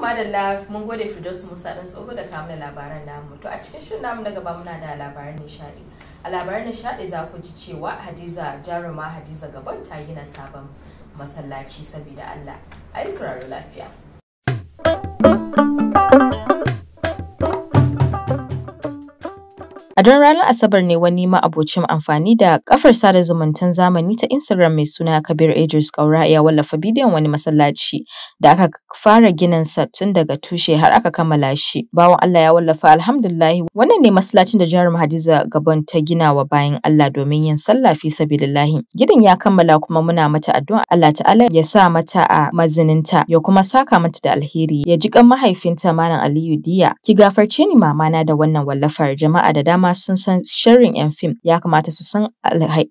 madalla mun gode Firdausu Musa dan tsoho da kawo labaran namu. To a cikin shirin namu na gaba muna da labaran nishadi. A labaran nishadi za ku ji cewa jaruma Hadiza Gabon ta gina sabon masallaci saboda Allah. Ai sauraro lafiya. A don ranar Asabar ne wani ma'abocin amfani da kafar sada zumuntan zamani ta Instagram mai suna Kabir Idris Kaura ya wallafa bidiyon wani masallaci da aka fara ginin sa tun daga tushe har aka kammala shi. Bawan Allah ya wallafa alhamdulillah wannan ne masallacin da jaruma Hadiza Gabon ta gina wa bayan Allah domin yin sallah fi sabilillahi. Ginin ya kammala kuma muna mata addu'a Allah ta'ala ya sa mata a mazininta ya kuma saka mata da alheri ya ji kan mahaifinta Malam Aliyu Diya. Ki gafarce ni mamana da wannan wallafar, jama'a da dama sun san sharrin 'yan fim ya kamata su san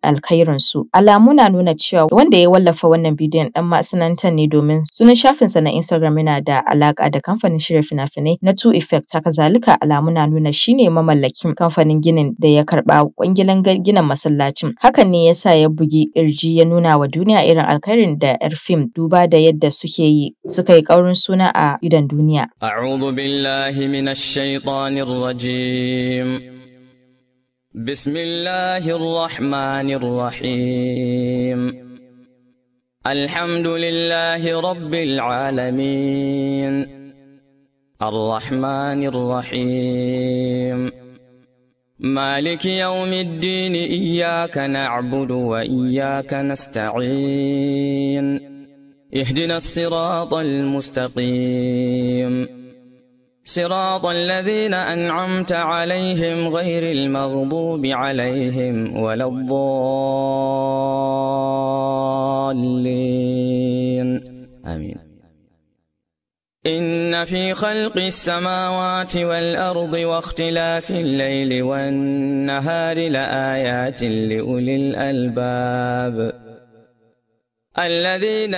alkhairin su. Alamu na nuna cewa wanda ya wallafa wannan bidiyon dan masana'antar ne domin sunan shafinsa na Instagram yana da alaka da kamfanin shirya fina-finai na 2 Effect. Haka zalika alamu na nuna shine mamallakin kamfanin ginin da ya karba kwangilan ginin masallacin. Hakan ne yasa ya bugi kirji ya nuna wa duniya irin alkhairin da 'yar fim duba da yadda suka yi kaurin suna a idan duniya. A'udhu billahi minash shaitanir rajim. بسم الله الرحمن الرحيم الحمد لله رب العالمين الرحمن الرحيم مالك يوم الدين إياك نعبد وإياك نستعين اهدنا الصراط المستقيم صراط الذين أنعمت عليهم غير المغضوب عليهم ولا الضالين آمين. إن في خلق السماوات والأرض واختلاف الليل والنهار لآيات لأولي الألباب الذين